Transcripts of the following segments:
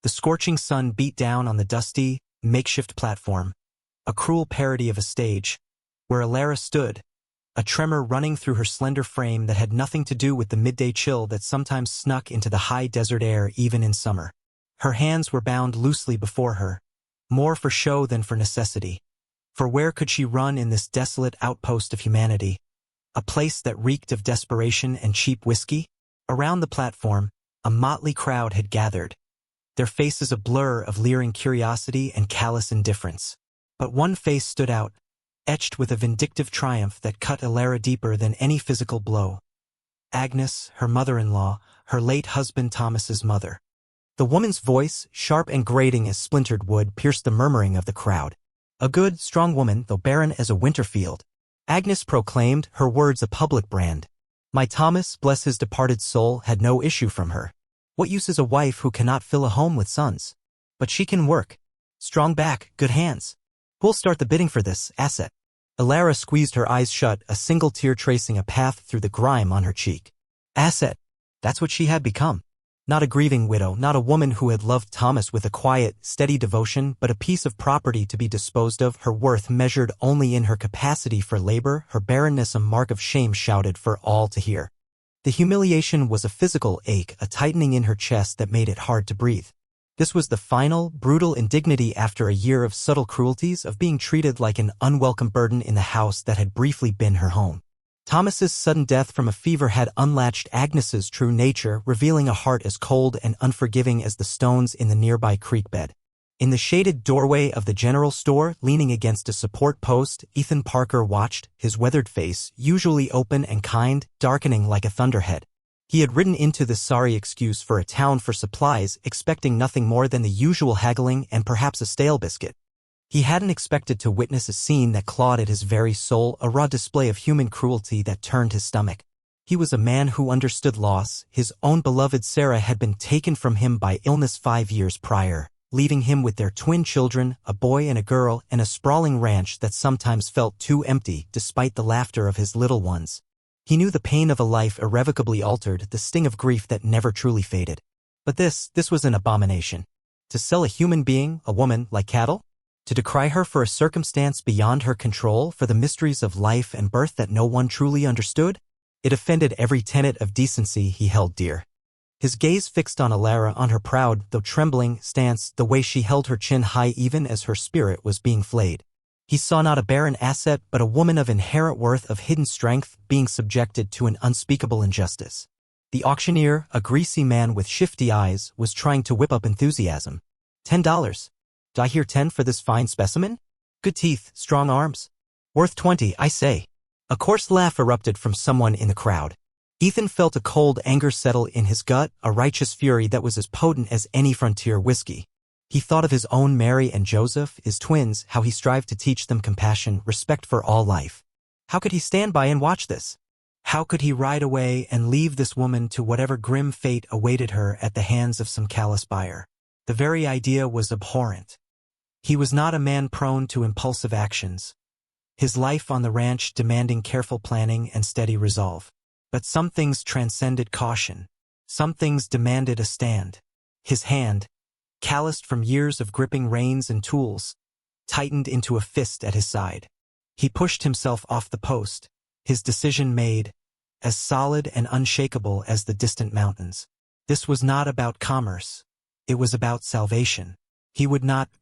The scorching sun beat down on the dusty, makeshift platform, a cruel parody of a stage, where Alara stood, a tremor running through her slender frame that had nothing to do with the midday chill that sometimes snuck into the high desert air even in summer. Her hands were bound loosely before her, more for show than for necessity. For where could she run in this desolate outpost of humanity? A place that reeked of desperation and cheap whiskey? Around the platform, a motley crowd had gathered, their faces a blur of leering curiosity and callous indifference. But one face stood out, etched with a vindictive triumph that cut Alara deeper than any physical blow. Agnes, her mother-in-law, her late husband Thomas's mother. The woman's voice, sharp and grating as splintered wood, pierced the murmuring of the crowd. A good, strong woman, though barren as a winter field. Agnes proclaimed, her words a public brand. My Thomas, bless his departed soul, had no issue from her. What use is a wife who cannot fill a home with sons? But she can work. Strong back, good hands. Who'll start the bidding for this asset? Alara squeezed her eyes shut, a single tear tracing a path through the grime on her cheek. Asset. That's what she had become. Not a grieving widow, not a woman who had loved Thomas with a quiet, steady devotion, but a piece of property to be disposed of, her worth measured only in her capacity for labor, her barrenness a mark of shame shouted for all to hear. The humiliation was a physical ache, a tightening in her chest that made it hard to breathe. This was the final, brutal indignity after a year of subtle cruelties, of being treated like an unwelcome burden in the house that had briefly been her home. Thomas's sudden death from a fever had unlatched Agnes's true nature, revealing a heart as cold and unforgiving as the stones in the nearby creek bed. In the shaded doorway of the general store, leaning against a support post, Ethan Parker watched, his weathered face, usually open and kind, darkening like a thunderhead. He had ridden into the sorry excuse for a town for supplies, expecting nothing more than the usual haggling and perhaps a stale biscuit. He hadn't expected to witness a scene that clawed at his very soul, a raw display of human cruelty that turned his stomach. He was a man who understood loss. His own beloved Sarah had been taken from him by illness 5 years prior, leaving him with their twin children, a boy and a girl, and a sprawling ranch that sometimes felt too empty despite the laughter of his little ones. He knew the pain of a life irrevocably altered, the sting of grief that never truly faded. But this was an abomination. To sell a human being, a woman, like cattle? To decry her for a circumstance beyond her control, for the mysteries of life and birth that no one truly understood? It offended every tenet of decency he held dear. His gaze fixed on Alara, on her proud, though trembling, stance, the way she held her chin high even as her spirit was being flayed. He saw not a barren asset, but a woman of inherent worth, of hidden strength, being subjected to an unspeakable injustice. The auctioneer, a greasy man with shifty eyes, was trying to whip up enthusiasm. $10. Do I hear 10 for this fine specimen? Good teeth, strong arms. Worth 20, I say. A coarse laugh erupted from someone in the crowd. Ethan felt a cold anger settle in his gut, a righteous fury that was as potent as any frontier whiskey. He thought of his own Mary and Joseph, his twins, how he strived to teach them compassion, respect for all life. How could he stand by and watch this? How could he ride away and leave this woman to whatever grim fate awaited her at the hands of some callous buyer? The very idea was abhorrent. He was not a man prone to impulsive actions, his life on the ranch demanding careful planning and steady resolve. But some things transcended caution. Some things demanded a stand. His hand, calloused from years of gripping reins and tools, tightened into a fist at his side. He pushed himself off the post, his decision made, as solid and unshakable as the distant mountains. This was not about commerce. It was about salvation. He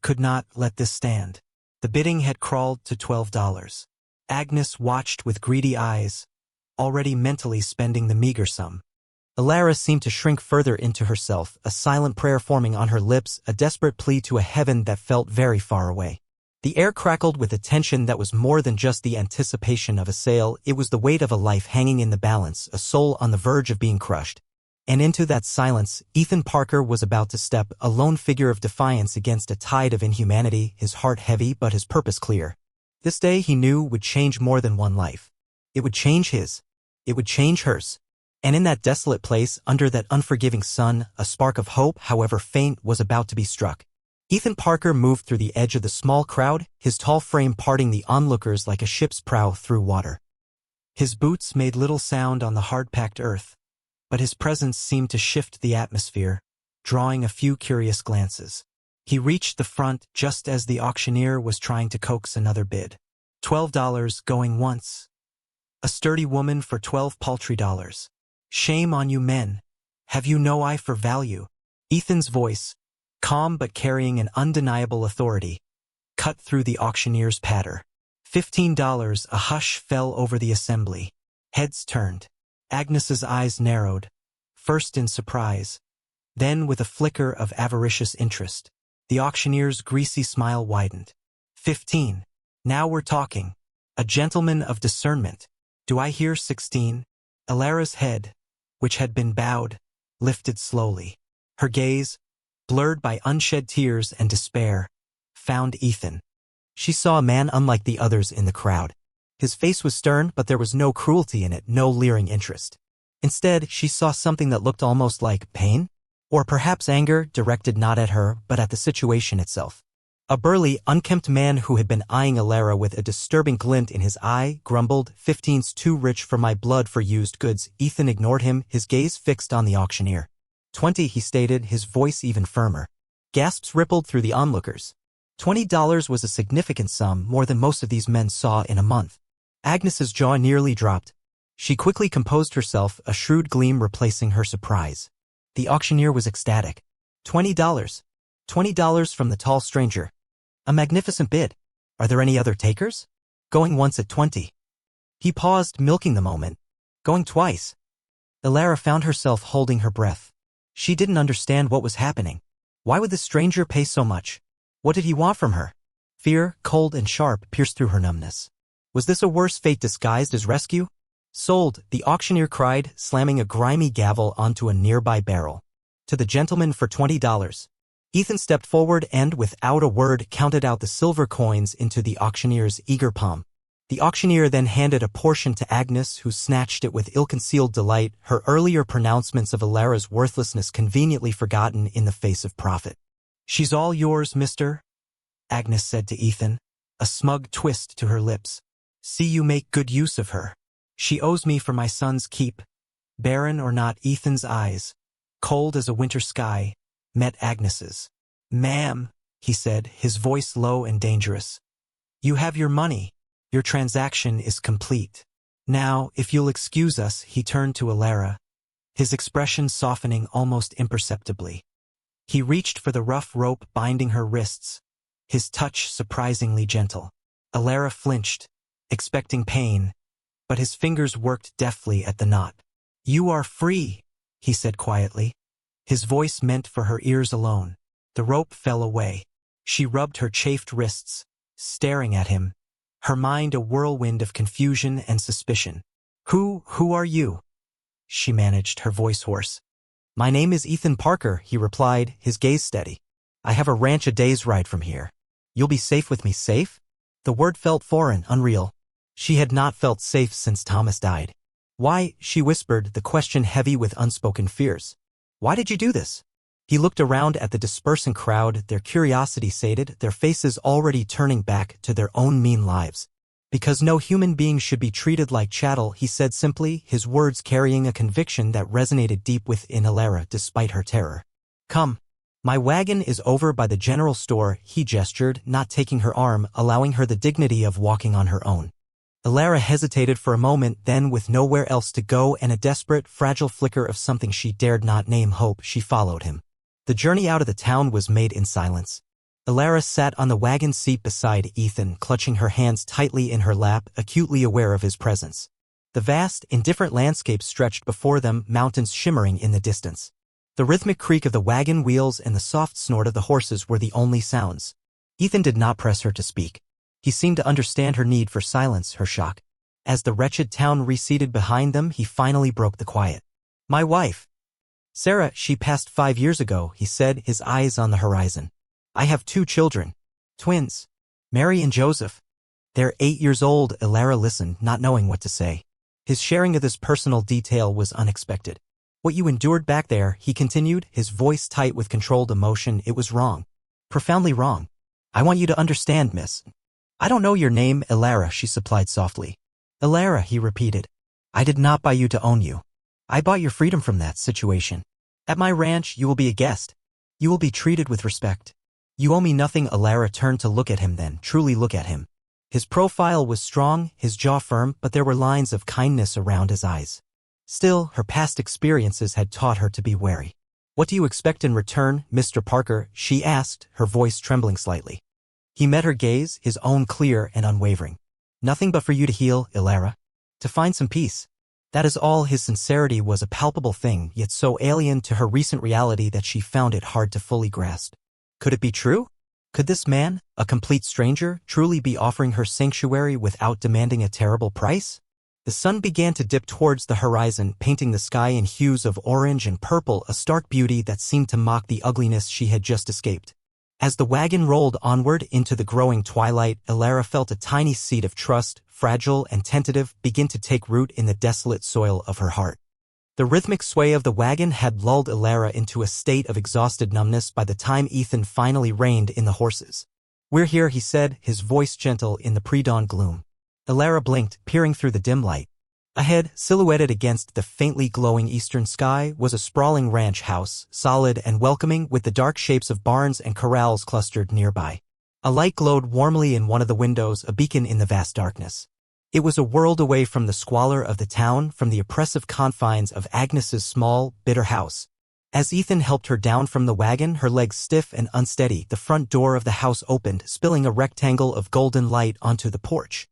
could not let this stand. The bidding had crawled to $12. Agnes watched with greedy eyes, already mentally spending the meager sum. Alara seemed to shrink further into herself, a silent prayer forming on her lips, a desperate plea to a heaven that felt very far away. The air crackled with a tension that was more than just the anticipation of a sale. It was the weight of a life hanging in the balance, a soul on the verge of being crushed. And into that silence, Ethan Parker was about to step, a lone figure of defiance against a tide of inhumanity, his heart heavy but his purpose clear. This day, he knew, would change more than one life. It would change his. It would change hers. And in that desolate place, under that unforgiving sun, a spark of hope, however faint, was about to be struck. Ethan Parker moved through the edge of the small crowd, his tall frame parting the onlookers like a ship's prow through water. His boots made little sound on the hard-packed earth, but his presence seemed to shift the atmosphere, drawing a few curious glances. He reached the front just as the auctioneer was trying to coax another bid. $12 going once. A sturdy woman for 12 paltry dollars. Shame on you men. Have you no eye for value? Ethan's voice, calm but carrying an undeniable authority, cut through the auctioneer's patter. $15. A hush fell over the assembly. Heads turned. Agnes's eyes narrowed, first in surprise, then with a flicker of avaricious interest. The auctioneer's greasy smile widened. 15. Now we're talking. A gentleman of discernment. Do I hear 16? Alara's head, which had been bowed, lifted slowly. Her gaze, blurred by unshed tears and despair, found Ethan. She saw a man unlike the others in the crowd. His face was stern, but there was no cruelty in it, no leering interest. Instead, she saw something that looked almost like pain, or perhaps anger, directed not at her, but at the situation itself. A burly, unkempt man who had been eyeing Alara with a disturbing glint in his eye grumbled, "15's too rich for my blood for used goods." Ethan ignored him, his gaze fixed on the auctioneer. 20, he stated, his voice even firmer. Gasps rippled through the onlookers. $20 was a significant sum, more than most of these men saw in a month. Agnes's jaw nearly dropped. She quickly composed herself, a shrewd gleam replacing her surprise. The auctioneer was ecstatic. $20. $20 from the tall stranger. A magnificent bid. Are there any other takers? Going once at 20. He paused, milking the moment. Going twice. Alara found herself holding her breath. She didn't understand what was happening. Why would the stranger pay so much? What did he want from her? Fear, cold and sharp, pierced through her numbness. Was this a worse fate disguised as rescue? Sold, the auctioneer cried, slamming a grimy gavel onto a nearby barrel. To the gentleman for $20. Ethan stepped forward and, without a word, counted out the silver coins into the auctioneer's eager palm. The auctioneer then handed a portion to Agnes, who snatched it with ill-concealed delight, her earlier pronouncements of Alara's worthlessness conveniently forgotten in the face of profit. "She's all yours, mister," Agnes said to Ethan, a smug twist to her lips. "See you make good use of her. She owes me for my son's keep." Barren or not, Ethan's eyes, cold as a winter sky, met Agnes's. "Ma'am," he said, his voice low and dangerous. "You have your money. Your transaction is complete. Now, if you'll excuse us," he turned to Alara, his expression softening almost imperceptibly. He reached for the rough rope binding her wrists, his touch surprisingly gentle. Alara flinched, expecting pain, but his fingers worked deftly at the knot. "You are free," he said quietly, his voice meant for her ears alone. The rope fell away. She rubbed her chafed wrists, staring at him, her mind a whirlwind of confusion and suspicion. Who are you?" she managed, her voice hoarse. "My name is Ethan Parker," he replied, his gaze steady. "I have a ranch a day's ride from here. You'll be safe with me." Safe? The word felt foreign, unreal. She had not felt safe since Thomas died. "Why?" she whispered, the question heavy with unspoken fears. "Why did you do this?" He looked around at the dispersing crowd, their curiosity sated, their faces already turning back to their own mean lives. "Because no human being should be treated like chattel," he said simply, his words carrying a conviction that resonated deep within Alara despite her terror. "Come. My wagon is over by the general store," he gestured, not taking her arm, allowing her the dignity of walking on her own. Alara hesitated for a moment, then with nowhere else to go and a desperate, fragile flicker of something she dared not name hope, she followed him. The journey out of the town was made in silence. Alara sat on the wagon seat beside Ethan, clutching her hands tightly in her lap, acutely aware of his presence. The vast, indifferent landscape stretched before them, mountains shimmering in the distance. The rhythmic creak of the wagon wheels and the soft snort of the horses were the only sounds. Ethan did not press her to speak. He seemed to understand her need for silence, her shock. As the wretched town receded behind them, he finally broke the quiet. "My wife. Sarah, she passed 5 years ago," he said, his eyes on the horizon. "I have 2 children. Twins. Mary and Joseph. They're 8 years old." Alara listened, not knowing what to say. His sharing of this personal detail was unexpected. "What you endured back there," he continued, his voice tight with controlled emotion, "it was wrong. Profoundly wrong. I want you to understand, miss." "I don't know your name." "Alara," she supplied softly. "Alara," he repeated. "I did not buy you to own you. I bought your freedom from that situation. At my ranch, you will be a guest. You will be treated with respect. You owe me nothing. Alara turned to look at him then, truly look at him. His profile was strong, his jaw firm, but there were lines of kindness around his eyes. Still, her past experiences had taught her to be wary. What do you expect in return, Mr. Parker? She asked, her voice trembling slightly. He met her gaze, his own clear and unwavering. Nothing but for you to heal, Alara. To find some peace. That is all. His sincerity was a palpable thing, yet so alien to her recent reality that she found it hard to fully grasp. Could it be true? Could this man, a complete stranger, truly be offering her sanctuary without demanding a terrible price? The sun began to dip towards the horizon, painting the sky in hues of orange and purple, a stark beauty that seemed to mock the ugliness she had just escaped. As the wagon rolled onward into the growing twilight, Alara felt a tiny seed of trust, fragile and tentative, begin to take root in the desolate soil of her heart. The rhythmic sway of the wagon had lulled Alara into a state of exhausted numbness by the time Ethan finally reined in the horses. "We're here," he said, his voice gentle in the pre-dawn gloom. Alara blinked, peering through the dim light. Ahead, silhouetted against the faintly glowing eastern sky, was a sprawling ranch house, solid and welcoming, with the dark shapes of barns and corrals clustered nearby. A light glowed warmly in one of the windows, a beacon in the vast darkness. It was a world away from the squalor of the town, from the oppressive confines of Agnes's small, bitter house. As Ethan helped her down from the wagon, her legs stiff and unsteady, the front door of the house opened, spilling a rectangle of golden light onto the porch.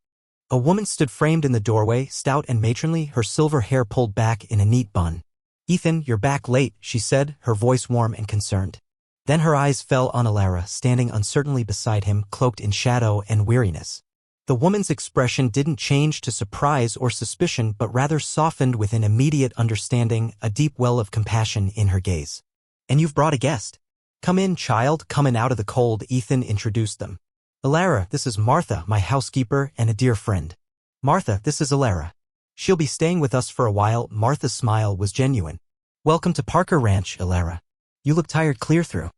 A woman stood framed in the doorway, stout and matronly, her silver hair pulled back in a neat bun. "Ethan, you're back late," she said, her voice warm and concerned. Then her eyes fell on Alara, standing uncertainly beside him, cloaked in shadow and weariness. The woman's expression didn't change to surprise or suspicion, but rather softened with an immediate understanding, a deep well of compassion in her gaze. "And you've brought a guest. Come in, child." Coming out of the cold, Ethan introduced them. "Alara, this is Martha, my housekeeper and a dear friend. Martha, this is Alara. She'll be staying with us for a while." Martha's smile was genuine. "Welcome to Parker Ranch, Alara. You look tired clear through.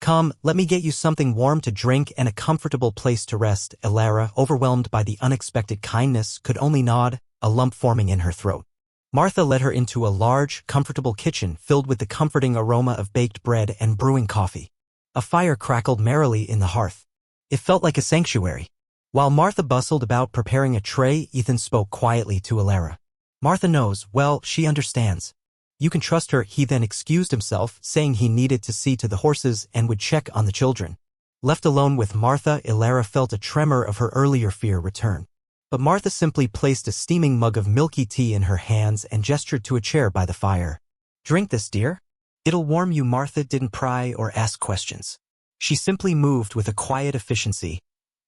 Come, let me get you something warm to drink and a comfortable place to rest." Alara, overwhelmed by the unexpected kindness, could only nod, a lump forming in her throat. Martha led her into a large, comfortable kitchen filled with the comforting aroma of baked bread and brewing coffee. A fire crackled merrily in the hearth. It felt like a sanctuary. While Martha bustled about preparing a tray, Ethan spoke quietly to Alara. "Martha knows, well, she understands. You can trust her." He then excused himself, saying he needed to see to the horses and would check on the children. Left alone with Martha, Alara felt a tremor of her earlier fear return. But Martha simply placed a steaming mug of milky tea in her hands and gestured to a chair by the fire. "Drink this, dear. It'll warm you." Martha didn't pry or ask questions. She simply moved with a quiet efficiency,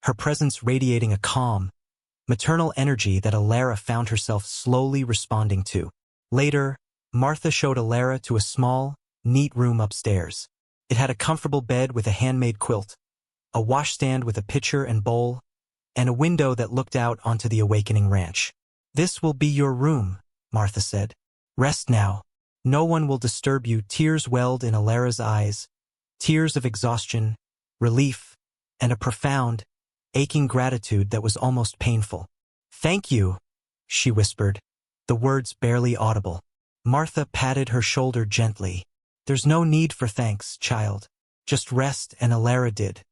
her presence radiating a calm, maternal energy that Alara found herself slowly responding to. Later, Martha showed Alara to a small, neat room upstairs. It had a comfortable bed with a handmade quilt, a washstand with a pitcher and bowl, and a window that looked out onto the awakening ranch. "This will be your room," Martha said. "Rest now. No one will disturb you." Tears welled in Alara's eyes, tears of exhaustion, relief, and a profound, aching gratitude that was almost painful. "Thank you," she whispered, the words barely audible. Martha patted her shoulder gently. "There's no need for thanks, child. Just rest." And Alara did.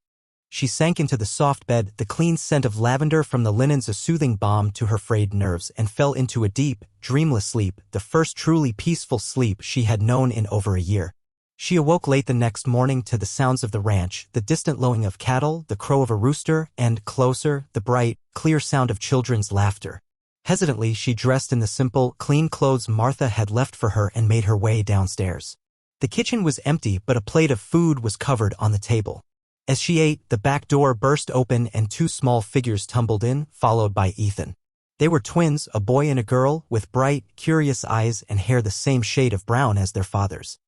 She sank into the soft bed, the clean scent of lavender from the linens a soothing balm to her frayed nerves, and fell into a deep, dreamless sleep, the first truly peaceful sleep she had known in over a year. She awoke late the next morning to the sounds of the ranch, the distant lowing of cattle, the crow of a rooster, and, closer, the bright, clear sound of children's laughter. Hesitantly, she dressed in the simple, clean clothes Martha had left for her and made her way downstairs. The kitchen was empty, but a plate of food was covered on the table. As she ate, the back door burst open and two small figures tumbled in, followed by Ethan. They were twins, a boy and a girl, with bright, curious eyes and hair the same shade of brown as their father's.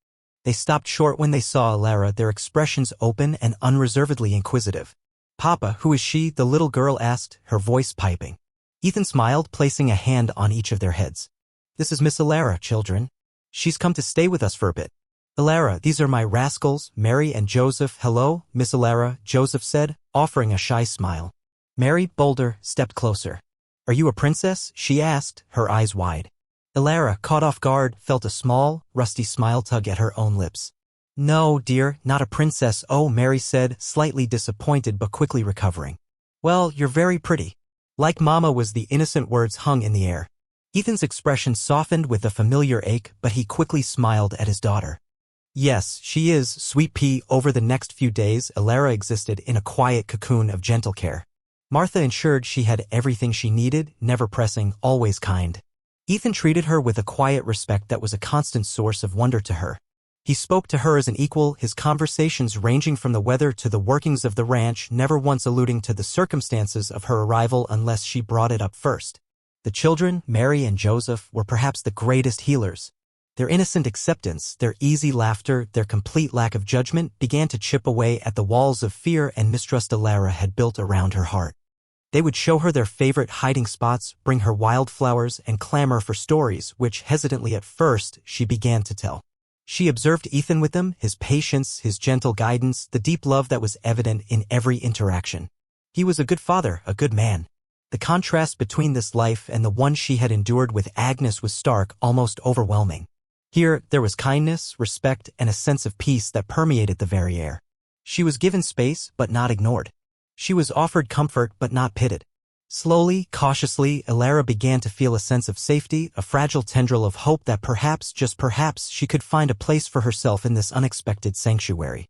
They stopped short when they saw Alara, their expressions open and unreservedly inquisitive. "Papa, who is she?" the little girl asked, her voice piping. Ethan smiled, placing a hand on each of their heads. "This is Miss Alara, children. She's come to stay with us for a bit." "Alara, these are my rascals, Mary and Joseph." "Hello, Miss Alara," Joseph said, offering a shy smile. Mary, bolder, stepped closer. "Are you a princess?" she asked, her eyes wide. Alara, caught off guard, felt a small, rusty smile tug at her own lips. No, dear, not a princess, oh, Mary said, slightly disappointed but quickly recovering. Well, you're very pretty. Like Mama was the innocent words hung in the air. Ethan's expression softened with a familiar ache, but he quickly smiled at his daughter. Yes, she is, sweet pea. Over the next few days, Elara existed in a quiet cocoon of gentle care. Martha ensured she had everything she needed, never pressing, always kind. Ethan treated her with a quiet respect that was a constant source of wonder to her. He spoke to her as an equal, his conversations ranging from the weather to the workings of the ranch, never once alluding to the circumstances of her arrival unless she brought it up first. The children, Mary and Joseph, were perhaps the greatest healers. Their innocent acceptance, their easy laughter, their complete lack of judgment began to chip away at the walls of fear and mistrust Elara had built around her heart. They would show her their favorite hiding spots, bring her wildflowers, and clamor for stories, which hesitantly at first she began to tell. She observed Ethan with them, his patience, his gentle guidance, the deep love that was evident in every interaction. He was a good father, a good man. The contrast between this life and the one she had endured with Agnes was stark, almost overwhelming. Here, there was kindness, respect, and a sense of peace that permeated the very air. She was given space, but not ignored. She was offered comfort, but not pitted. Slowly, cautiously, Elara began to feel a sense of safety, a fragile tendril of hope that perhaps, just perhaps, she could find a place for herself in this unexpected sanctuary.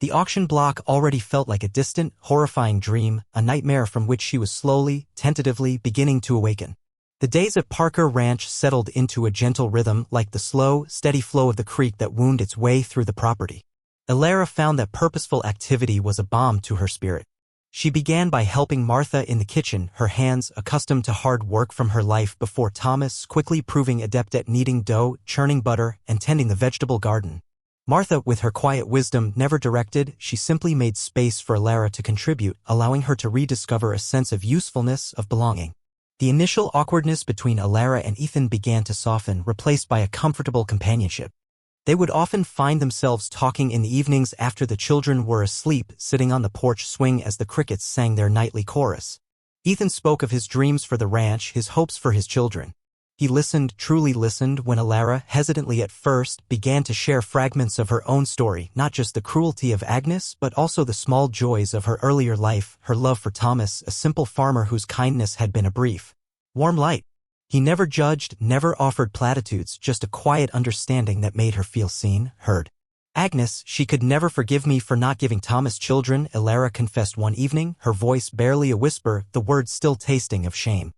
The auction block already felt like a distant, horrifying dream, a nightmare from which she was slowly, tentatively beginning to awaken. The days at Parker Ranch settled into a gentle rhythm like the slow, steady flow of the creek that wound its way through the property. Elara found that purposeful activity was a balm to her spirit. She began by helping Martha in the kitchen, her hands accustomed to hard work from her life before Thomas, quickly proving adept at kneading dough, churning butter, and tending the vegetable garden. Martha, with her quiet wisdom, never directed, she simply made space for Elara to contribute, allowing her to rediscover a sense of usefulness, of belonging. The initial awkwardness between Elara and Ethan began to soften, replaced by a comfortable companionship. They would often find themselves talking in the evenings after the children were asleep, sitting on the porch swing as the crickets sang their nightly chorus. Ethan spoke of his dreams for the ranch, his hopes for his children. He listened, truly listened, when Elara, hesitantly at first, began to share fragments of her own story, not just the cruelty of Agnes, but also the small joys of her earlier life, her love for Thomas, a simple farmer whose kindness had been a brief, warm light. He never judged, never offered platitudes, just a quiet understanding that made her feel seen, heard. Agnes, she could never forgive me for not giving Thomas children, Elara confessed one evening, her voice barely a whisper, the words still tasting of shame.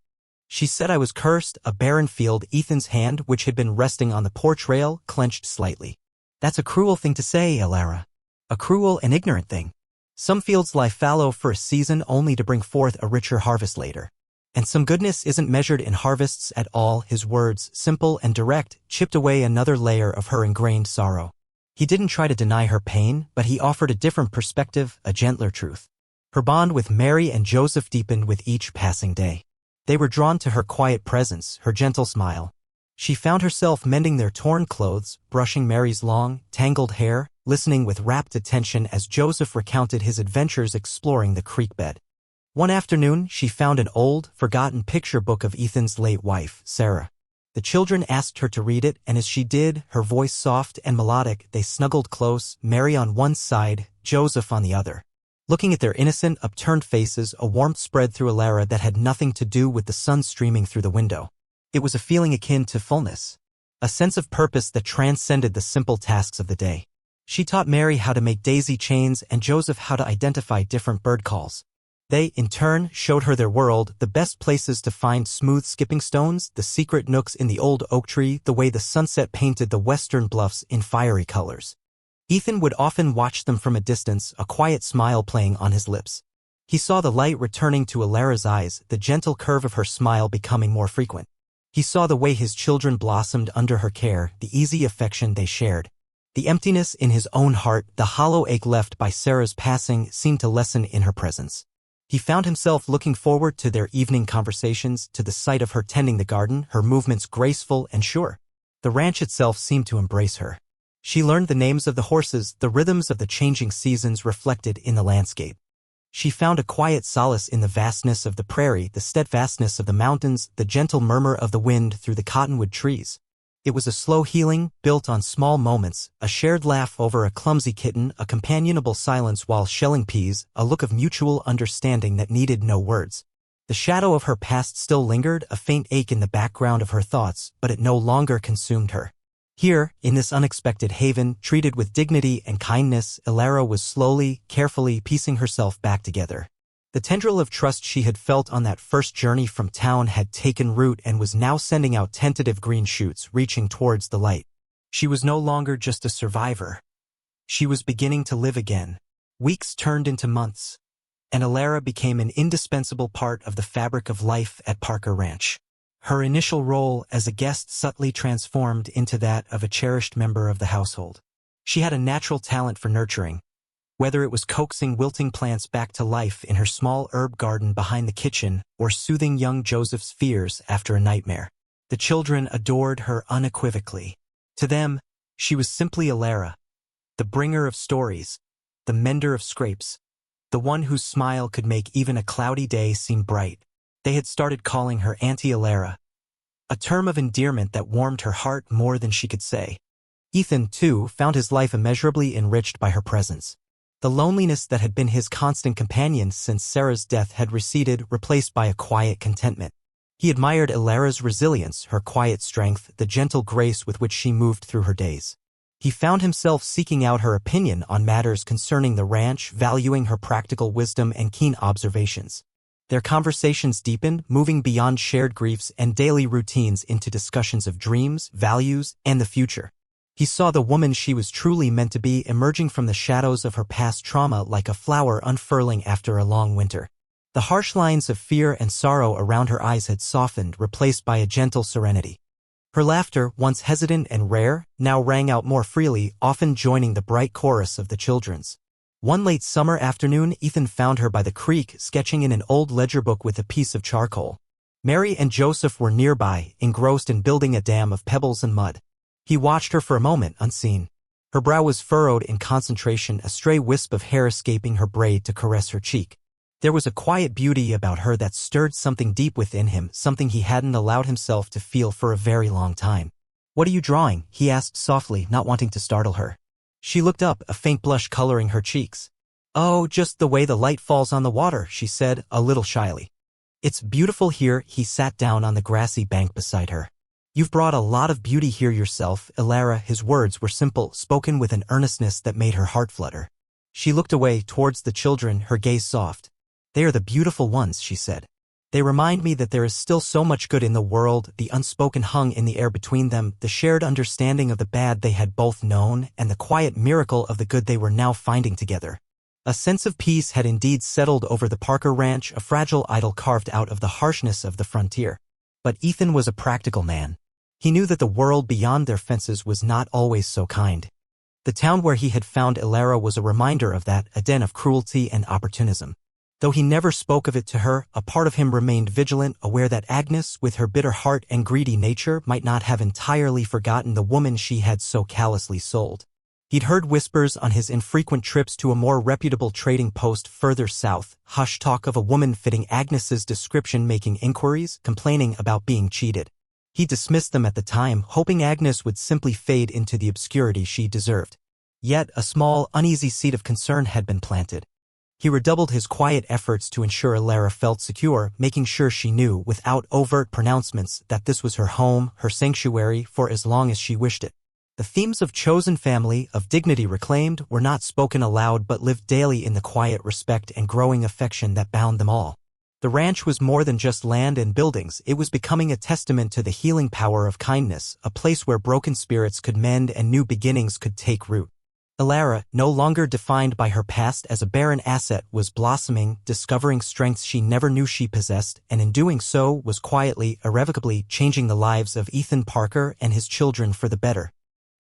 She said I was cursed, a barren field. Ethan's hand, which had been resting on the porch rail, clenched slightly. That's a cruel thing to say, Elara. A cruel and ignorant thing. Some fields lie fallow for a season only to bring forth a richer harvest later. And some goodness isn't measured in harvests at all. His words, simple and direct, chipped away another layer of her ingrained sorrow. He didn't try to deny her pain, but he offered a different perspective, a gentler truth. Her bond with Mary and Joseph deepened with each passing day. They were drawn to her quiet presence, her gentle smile. She found herself mending their torn clothes, brushing Mary's long, tangled hair, listening with rapt attention as Joseph recounted his adventures exploring the creek bed. One afternoon, she found an old, forgotten picture book of Ethan's late wife, Sarah. The children asked her to read it, and as she did, her voice soft and melodic, they snuggled close, Mary on one side, Joseph on the other. Looking at their innocent, upturned faces, a warmth spread through Elara that had nothing to do with the sun streaming through the window. It was a feeling akin to fullness, a sense of purpose that transcended the simple tasks of the day. She taught Mary how to make daisy chains and Joseph how to identify different bird calls. They, in turn, showed her their world, the best places to find smooth skipping stones, the secret nooks in the old oak tree, the way the sunset painted the western bluffs in fiery colors. Ethan would often watch them from a distance, a quiet smile playing on his lips. He saw the light returning to Elara's eyes, the gentle curve of her smile becoming more frequent. He saw the way his children blossomed under her care, the easy affection they shared. The emptiness in his own heart, the hollow ache left by Sarah's passing, seemed to lessen in her presence. He found himself looking forward to their evening conversations, to the sight of her tending the garden, her movements graceful and sure. The ranch itself seemed to embrace her. She learned the names of the horses, the rhythms of the changing seasons reflected in the landscape. She found a quiet solace in the vastness of the prairie, the steadfastness of the mountains, the gentle murmur of the wind through the cottonwood trees. It was a slow healing, built on small moments, a shared laugh over a clumsy kitten, a companionable silence while shelling peas, a look of mutual understanding that needed no words. The shadow of her past still lingered, a faint ache in the background of her thoughts, but it no longer consumed her. Here, in this unexpected haven, treated with dignity and kindness, Elara was slowly, carefully piecing herself back together. The tendril of trust she had felt on that first journey from town had taken root and was now sending out tentative green shoots, reaching towards the light. She was no longer just a survivor. She was beginning to live again. Weeks turned into months, and Elara became an indispensable part of the fabric of life at Parker Ranch. Her initial role as a guest subtly transformed into that of a cherished member of the household. She had a natural talent for nurturing, whether it was coaxing wilting plants back to life in her small herb garden behind the kitchen or soothing young Joseph's fears after a nightmare. The children adored her unequivocally. To them, she was simply Elara, the bringer of stories, the mender of scrapes, the one whose smile could make even a cloudy day seem bright. They had started calling her Auntie Elara, a term of endearment that warmed her heart more than she could say. Ethan, too, found his life immeasurably enriched by her presence. The loneliness that had been his constant companion since Sarah's death had receded, replaced by a quiet contentment. He admired Elara's resilience, her quiet strength, the gentle grace with which she moved through her days. He found himself seeking out her opinion on matters concerning the ranch, valuing her practical wisdom and keen observations. Their conversations deepened, moving beyond shared griefs and daily routines into discussions of dreams, values, and the future. He saw the woman she was truly meant to be emerging from the shadows of her past trauma like a flower unfurling after a long winter. The harsh lines of fear and sorrow around her eyes had softened, replaced by a gentle serenity. Her laughter, once hesitant and rare, now rang out more freely, often joining the bright chorus of the children's. One late summer afternoon, Ethan found her by the creek, sketching in an old ledger book with a piece of charcoal. Mary and Joseph were nearby, engrossed in building a dam of pebbles and mud. He watched her for a moment, unseen. Her brow was furrowed in concentration, a stray wisp of hair escaping her braid to caress her cheek. There was a quiet beauty about her that stirred something deep within him, something he hadn't allowed himself to feel for a very long time. "What are you drawing?" he asked softly, not wanting to startle her. She looked up, a faint blush coloring her cheeks. "Oh, just the way the light falls on the water," she said, a little shyly. "It's beautiful here." He sat down on the grassy bank beside her. "You've brought a lot of beauty here yourself, Elara." His words were simple, spoken with an earnestness that made her heart flutter. She looked away towards the children, her gaze soft. "They are the beautiful ones," she said. "They remind me that there is still so much good in the world." The unspoken hung in the air between them, the shared understanding of the bad they had both known and the quiet miracle of the good they were now finding together. A sense of peace had indeed settled over the Parker Ranch, a fragile idol carved out of the harshness of the frontier. But Ethan was a practical man. He knew that the world beyond their fences was not always so kind. The town where he had found Elara was a reminder of that, a den of cruelty and opportunism. Though he never spoke of it to her, a part of him remained vigilant, aware that Agnes, with her bitter heart and greedy nature, might not have entirely forgotten the woman she had so callously sold. He'd heard whispers on his infrequent trips to a more reputable trading post further south, hush talk of a woman fitting Agnes's description making inquiries, complaining about being cheated. He dismissed them at the time, hoping Agnes would simply fade into the obscurity she deserved. Yet a small, uneasy seed of concern had been planted. He redoubled his quiet efforts to ensure Elara felt secure, making sure she knew, without overt pronouncements, that this was her home, her sanctuary, for as long as she wished it. The themes of chosen family, of dignity reclaimed, were not spoken aloud but lived daily in the quiet respect and growing affection that bound them all. The ranch was more than just land and buildings. It was becoming a testament to the healing power of kindness, a place where broken spirits could mend and new beginnings could take root. Elara, no longer defined by her past as a barren asset, was blossoming, discovering strengths she never knew she possessed, and in doing so was quietly, irrevocably changing the lives of Ethan Parker and his children for the better.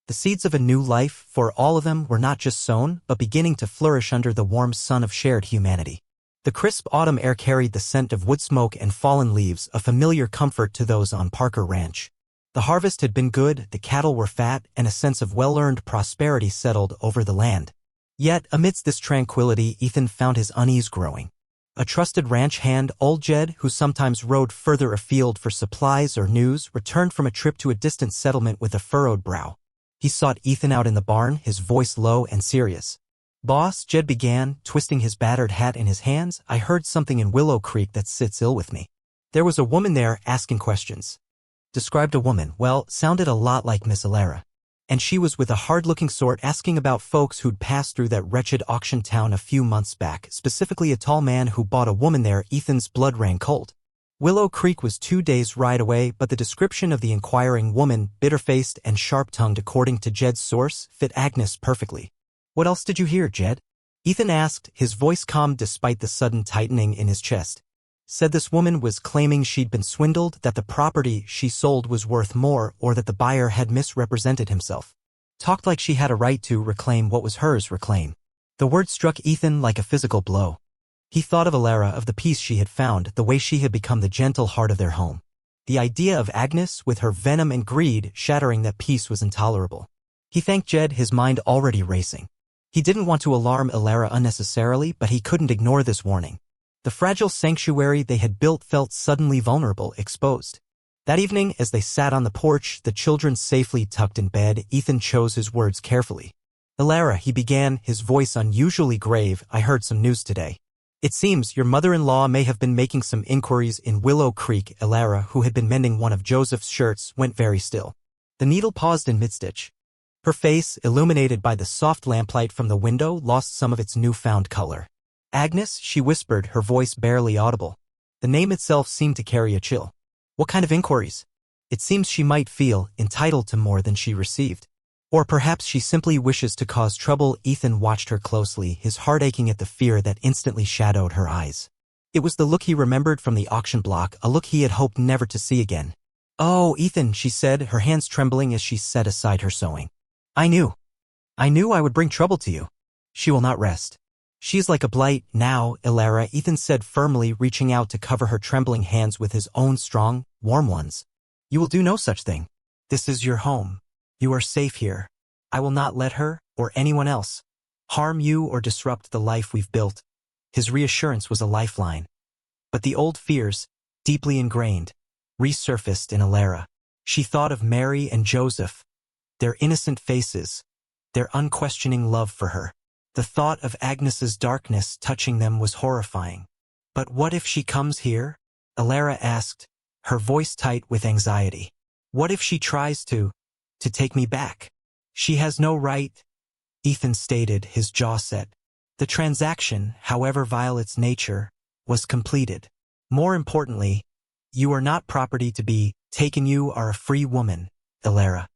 The seeds of a new life, for all of them, were not just sown, but beginning to flourish under the warm sun of shared humanity. The crisp autumn air carried the scent of wood smoke and fallen leaves, a familiar comfort to those on Parker Ranch. The harvest had been good, the cattle were fat, and a sense of well-earned prosperity settled over the land. Yet, amidst this tranquility, Ethan found his unease growing. A trusted ranch hand, old Jed, who sometimes rode further afield for supplies or news, returned from a trip to a distant settlement with a furrowed brow. He sought Ethan out in the barn, his voice low and serious. "Boss," Jed began, twisting his battered hat in his hands, "I heard something in Willow Creek that sits ill with me. There was a woman there asking questions." Described a woman, well, sounded a lot like Miss Alara. And she was with a hard-looking sort asking about folks who'd passed through that wretched auction town a few months back, specifically a tall man who bought a woman there. Ethan's blood ran cold. Willow Creek was 2 days' ride away, but the description of the inquiring woman, bitter-faced and sharp-tongued according to Jed's source, fit Agnes perfectly. "What else did you hear, Jed?" Ethan asked, his voice calm despite the sudden tightening in his chest. "Said this woman was claiming she'd been swindled, that the property she sold was worth more, or that the buyer had misrepresented himself. Talked like she had a right to reclaim what was hers. Reclaim." The word struck Ethan like a physical blow. He thought of Alara, of the peace she had found, the way she had become the gentle heart of their home. The idea of Agnes, with her venom and greed, shattering that peace was intolerable. He thanked Jed, his mind already racing. He didn't want to alarm Alara unnecessarily, but he couldn't ignore this warning. The fragile sanctuary they had built felt suddenly vulnerable, exposed. That evening, as they sat on the porch, the children safely tucked in bed, Ethan chose his words carefully. "Alara," he began, his voice unusually grave, "I heard some news today. It seems your mother-in-law may have been making some inquiries in Willow Creek." Alara, who had been mending one of Joseph's shirts, went very still. The needle paused in mid-stitch. Her face, illuminated by the soft lamplight from the window, lost some of its newfound color. "Agnes," she whispered, her voice barely audible. The name itself seemed to carry a chill. "What kind of inquiries?" It seems she might feel entitled to more than she received. Or perhaps she simply wishes to cause trouble. Ethan watched her closely, his heart aching at the fear that instantly shadowed her eyes. It was the look he remembered from the auction block, a look he had hoped never to see again. "Oh, Ethan," she said, her hands trembling as she set aside her sewing. I knew I would bring trouble to you. She will not rest. She is like a blight now, Alara," Ethan said firmly, reaching out to cover her trembling hands with his own strong, warm ones. "You will do no such thing. This is your home. You are safe here. I will not let her, or anyone else, harm you or disrupt the life we've built." His reassurance was a lifeline. But the old fears, deeply ingrained, resurfaced in Alara. She thought of Mary and Joseph, their innocent faces, their unquestioning love for her. The thought of Agnes's darkness touching them was horrifying. "But what if she comes here?" Alara asked, her voice tight with anxiety. "What if she tries to take me back?" "She has no right," Ethan stated, his jaw set. The transaction, however vile its nature, was completed. More importantly, you are not property to be taken. You are a free woman, Alara.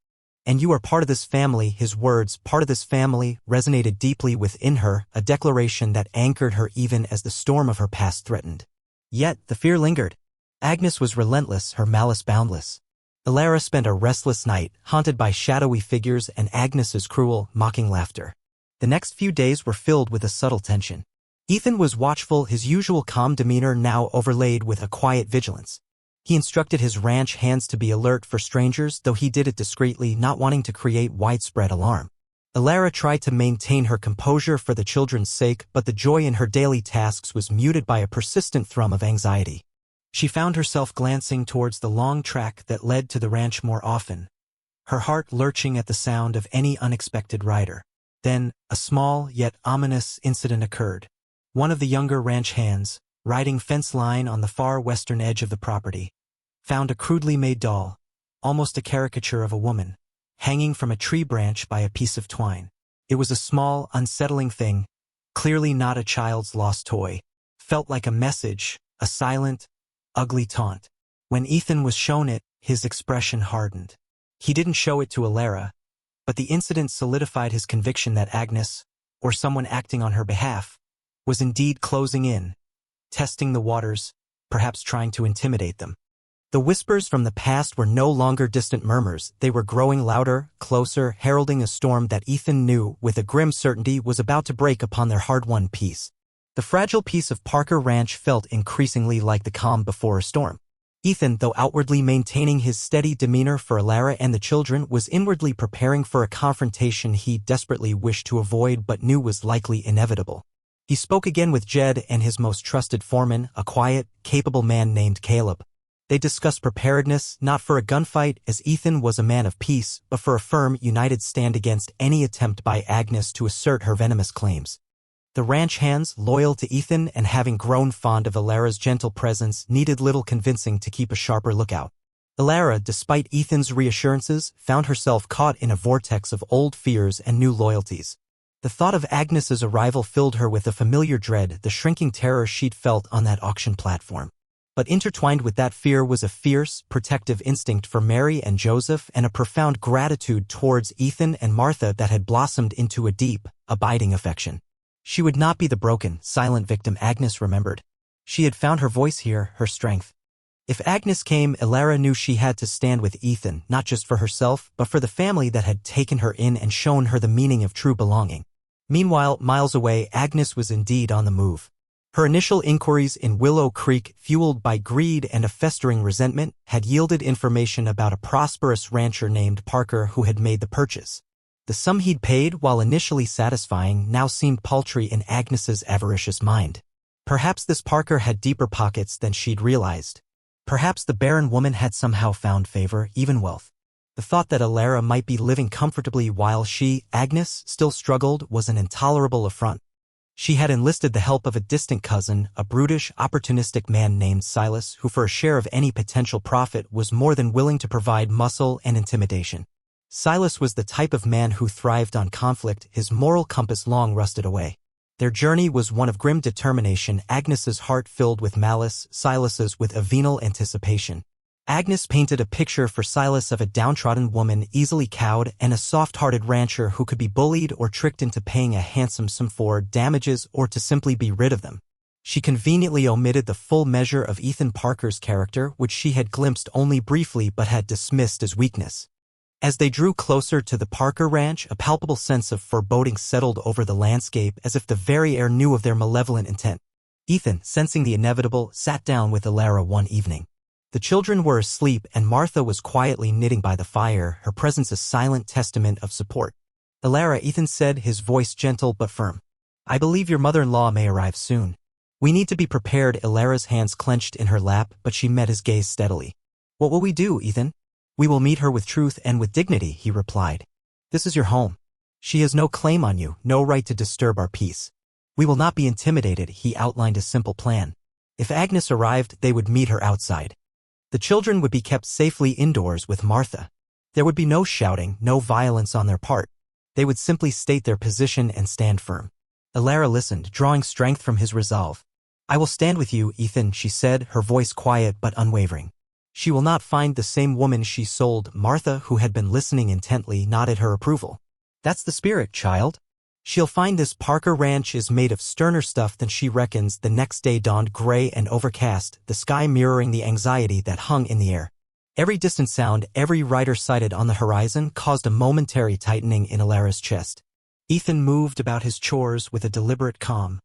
And you are part of this family. His words, "part of this family," resonated deeply within her, a declaration that anchored her even as the storm of her past threatened. Yet the fear lingered. Agnes was relentless, her malice boundless. Alara spent a restless night, haunted by shadowy figures and Agnes's cruel, mocking laughter. The next few days were filled with a subtle tension. Ethan was watchful, his usual calm demeanor now overlaid with a quiet vigilance. He instructed his ranch hands to be alert for strangers, though he did it discreetly, not wanting to create widespread alarm. Alara tried to maintain her composure for the children's sake, but the joy in her daily tasks was muted by a persistent thrum of anxiety. She found herself glancing towards the long track that led to the ranch more often, her heart lurching at the sound of any unexpected rider. Then, a small yet ominous incident occurred. One of the younger ranch hands, riding fence line on the far western edge of the property, found a crudely made doll, almost a caricature of a woman, hanging from a tree branch by a piece of twine. It was a small, unsettling thing, clearly not a child's lost toy. Felt like a message, a silent, ugly taunt. When Ethan was shown it, his expression hardened. He didn't show it to Alara, but the incident solidified his conviction that Agnes, or someone acting on her behalf, was indeed closing in, testing the waters, perhaps trying to intimidate them. The whispers from the past were no longer distant murmurs. They were growing louder, closer, heralding a storm that Ethan knew with a grim certainty was about to break upon their hard-won peace. The fragile peace of Parker Ranch felt increasingly like the calm before a storm. Ethan, though outwardly maintaining his steady demeanor for Alara and the children, was inwardly preparing for a confrontation he desperately wished to avoid but knew was likely inevitable. He spoke again with Jed and his most trusted foreman, a quiet, capable man named Caleb. They discussed preparedness, not for a gunfight, as Ethan was a man of peace, but for a firm, united stand against any attempt by Agnes to assert her venomous claims. The ranch hands, loyal to Ethan and having grown fond of Alara's gentle presence, needed little convincing to keep a sharper lookout. Alara, despite Ethan's reassurances, found herself caught in a vortex of old fears and new loyalties. The thought of Agnes's arrival filled her with a familiar dread, the shrinking terror she'd felt on that auction platform. But intertwined with that fear was a fierce, protective instinct for Mary and Joseph and a profound gratitude towards Ethan and Martha that had blossomed into a deep, abiding affection. She would not be the broken, silent victim Agnes remembered. She had found her voice here, her strength. If Agnes came, Alara knew she had to stand with Ethan, not just for herself, but for the family that had taken her in and shown her the meaning of true belonging. Meanwhile, miles away, Agnes was indeed on the move. Her initial inquiries in Willow Creek, fueled by greed and a festering resentment, had yielded information about a prosperous rancher named Parker who had made the purchase. The sum he'd paid, while initially satisfying, now seemed paltry in Agnes's avaricious mind. Perhaps this Parker had deeper pockets than she'd realized. Perhaps the barren woman had somehow found favor, even wealth. The thought that Alara might be living comfortably while she, Agnes, still struggled was an intolerable affront. She had enlisted the help of a distant cousin, a brutish, opportunistic man named Silas, who for a share of any potential profit was more than willing to provide muscle and intimidation. Silas was the type of man who thrived on conflict, his moral compass long rusted away. Their journey was one of grim determination, Agnes's heart filled with malice, Silas's with a venal anticipation. Agnes painted a picture for Silas of a downtrodden woman easily cowed and a soft-hearted rancher who could be bullied or tricked into paying a handsome sum for damages or to simply be rid of them. She conveniently omitted the full measure of Ethan Parker's character, which she had glimpsed only briefly but had dismissed as weakness. As they drew closer to the Parker ranch, a palpable sense of foreboding settled over the landscape as if the very air knew of their malevolent intent. Ethan, sensing the inevitable, sat down with Alara one evening. The children were asleep and Martha was quietly knitting by the fire, her presence a silent testament of support. Alara, Ethan said, his voice gentle but firm. I believe your mother-in-law may arrive soon. We need to be prepared. Alara's hands clenched in her lap, but she met his gaze steadily. What will we do, Ethan? We will meet her with truth and with dignity, he replied. This is your home. She has no claim on you, no right to disturb our peace. We will not be intimidated, he outlined a simple plan. If Agnes arrived, they would meet her outside. The children would be kept safely indoors with Martha. There would be no shouting, no violence on their part. They would simply state their position and stand firm. Alara listened, drawing strength from his resolve. I will stand with you, Ethan, she said, her voice quiet but unwavering. She will not find the same woman she sold. Martha, who had been listening intently, nodded her approval. That's the spirit, child. She'll find this Parker ranch is made of sterner stuff than she reckons. The next day dawned gray and overcast, the sky mirroring the anxiety that hung in the air. Every distant sound, every rider sighted on the horizon, caused a momentary tightening in Alara's chest. Ethan moved about his chores with a deliberate calm,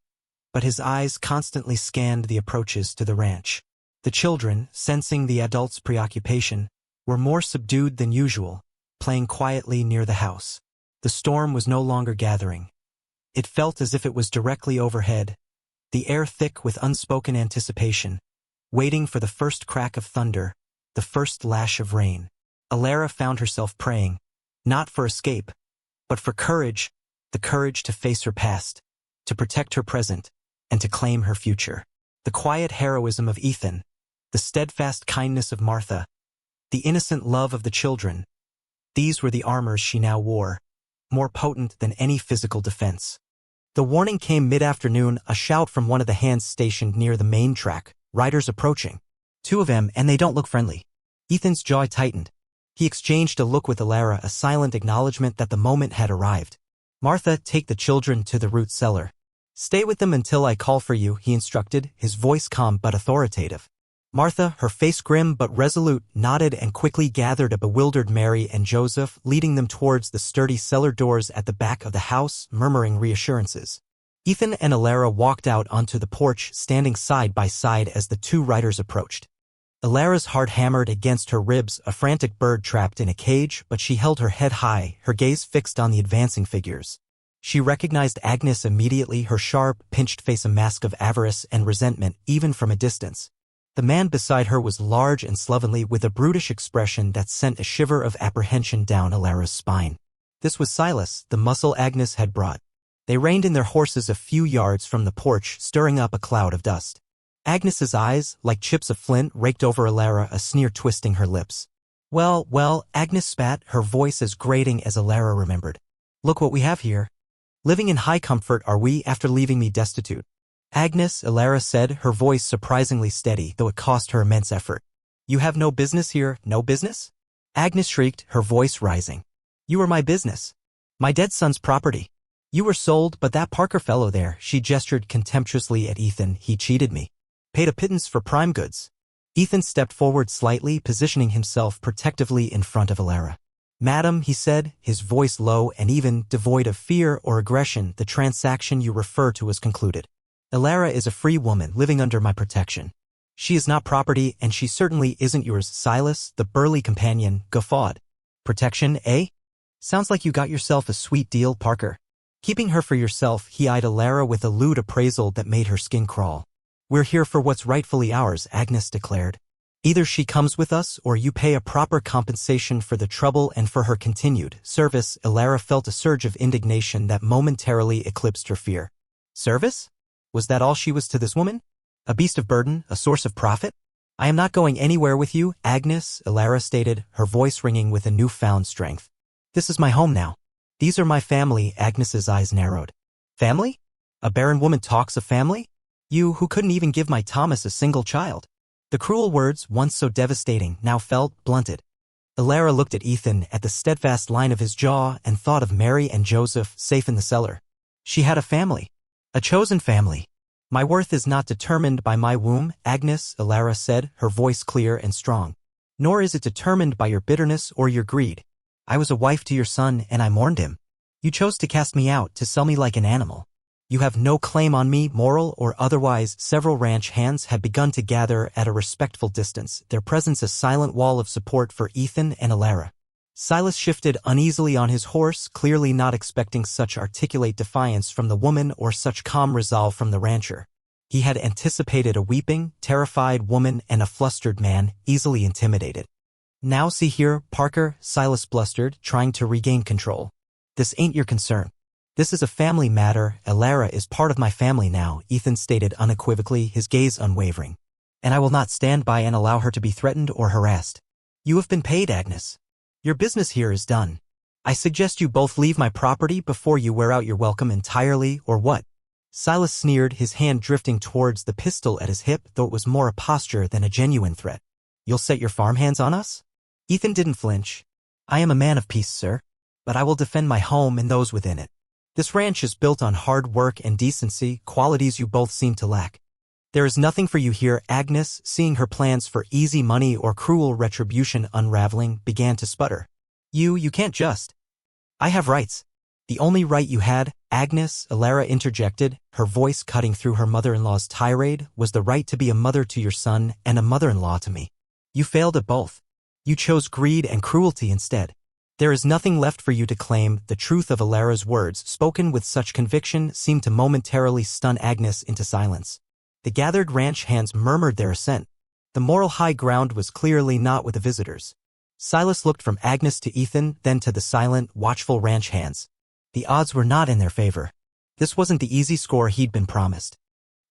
but his eyes constantly scanned the approaches to the ranch. The children, sensing the adults' preoccupation, were more subdued than usual, playing quietly near the house. The storm was no longer gathering. It felt as if it was directly overhead, the air thick with unspoken anticipation, waiting for the first crack of thunder, the first lash of rain. Alara found herself praying, not for escape, but for courage, the courage to face her past, to protect her present, and to claim her future. The quiet heroism of Ethan, the steadfast kindness of Martha, the innocent love of the children, these were the armors she now wore, more potent than any physical defense. The warning came mid-afternoon, a shout from one of the hands stationed near the main track, riders approaching. Two of them, and they don't look friendly. Ethan's jaw tightened. He exchanged a look with Alara, a silent acknowledgement that the moment had arrived. Martha, take the children to the root cellar. Stay with them until I call for you, he instructed, his voice calm but authoritative. Martha, her face grim but resolute, nodded and quickly gathered a bewildered Mary and Joseph, leading them towards the sturdy cellar doors at the back of the house, murmuring reassurances. Ethan and Alara walked out onto the porch, standing side by side as the two riders approached. Alara's heart hammered against her ribs, a frantic bird trapped in a cage, but she held her head high, her gaze fixed on the advancing figures. She recognized Agnes immediately, her sharp, pinched face a mask of avarice and resentment even from a distance. The man beside her was large and slovenly with a brutish expression that sent a shiver of apprehension down Alara's spine. This was Silas, the muscle Agnes had brought. They reined in their horses a few yards from the porch, stirring up a cloud of dust. Agnes's eyes, like chips of flint, raked over Alara, a sneer twisting her lips. Well, Agnes spat, her voice as grating as Alara remembered. Look what we have here. Living in high comfort are we after leaving me destitute. Agnes, Alara said, her voice surprisingly steady, though it cost her immense effort. You have no business here, no business? Agnes shrieked, her voice rising. You are my business. My dead son's property. You were sold, but that Parker fellow there, she gestured contemptuously at Ethan, he cheated me. Paid a pittance for prime goods. Ethan stepped forward slightly, positioning himself protectively in front of Alara. Madam, he said, his voice low and even devoid of fear or aggression, the transaction you refer to is concluded. Alara is a free woman living under my protection. She is not property, and she certainly isn't yours. Silas, the burly companion, guffawed. Protection, eh? Sounds like you got yourself a sweet deal, Parker. Keeping her for yourself, he eyed Alara with a lewd appraisal that made her skin crawl. We're here for what's rightfully ours, Agnes declared. Either she comes with us or you pay a proper compensation for the trouble and for her continued service. Alara felt a surge of indignation that momentarily eclipsed her fear. Service? Was that all she was to this woman? A beast of burden, a source of profit? I am not going anywhere with you, Agnes, Alara stated, her voice ringing with a newfound strength. This is my home now. These are my family. Agnes's eyes narrowed. Family? A barren woman talks of family? You who couldn't even give my Thomas a single child. The cruel words, once so devastating, now felt blunted. Alara looked at Ethan, at the steadfast line of his jaw, and thought of Mary and Joseph, safe in the cellar. She had a family. A chosen family. My worth is not determined by my womb, Agnes, Alara said, her voice clear and strong. Nor is it determined by your bitterness or your greed. I was a wife to your son, and I mourned him. You chose to cast me out, to sell me like an animal. You have no claim on me, moral or otherwise. Several ranch hands had begun to gather at a respectful distance, their presence a silent wall of support for Ethan and Alara. Silas shifted uneasily on his horse, clearly not expecting such articulate defiance from the woman or such calm resolve from the rancher. He had anticipated a weeping, terrified woman and a flustered man, easily intimidated. Now see here, Parker, Silas blustered, trying to regain control. This ain't your concern. This is a family matter. Alara is part of my family now, Ethan stated unequivocally, his gaze unwavering. And I will not stand by and allow her to be threatened or harassed. You have been paid, Agnes. Your business here is done. I suggest you both leave my property before you wear out your welcome entirely, or what? Silas sneered, his hand drifting towards the pistol at his hip, though it was more a posture than a genuine threat. You'll set your farmhands on us? Ethan didn't flinch. I am a man of peace, sir. But I will defend my home and those within it. This ranch is built on hard work and decency, qualities you both seem to lack. There is nothing for you here. Agnes, seeing her plans for easy money or cruel retribution unraveling, began to sputter. You can't just. I have rights. The only right you had, Agnes, Alara interjected, her voice cutting through her mother-in-law's tirade, was the right to be a mother to your son and a mother-in-law to me. You failed at both. You chose greed and cruelty instead. There is nothing left for you to claim. The truth of Alara's words, spoken with such conviction, seemed to momentarily stun Agnes into silence. The gathered ranch hands murmured their assent. The moral high ground was clearly not with the visitors. Silas looked from Agnes to Ethan, then to the silent, watchful ranch hands. The odds were not in their favor. This wasn't the easy score he'd been promised.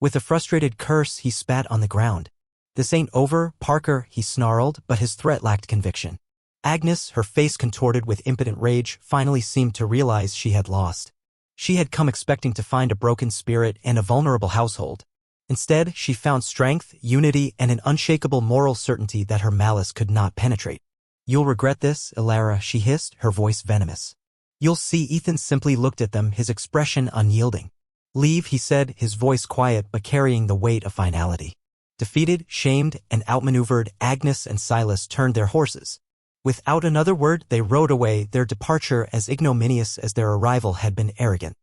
With a frustrated curse, he spat on the ground. This ain't over, Parker, he snarled, but his threat lacked conviction. Agnes, her face contorted with impotent rage, finally seemed to realize she had lost. She had come expecting to find a broken spirit and a vulnerable household. Instead, she found strength, unity, and an unshakable moral certainty that her malice could not penetrate. You'll regret this, Alara, she hissed, her voice venomous. You'll see. Ethan simply looked at them, his expression unyielding. Leave, he said, his voice quiet but carrying the weight of finality. Defeated, shamed, and outmaneuvered, Agnes and Silas turned their horses. Without another word, they rode away, their departure as ignominious as their arrival had been arrogant.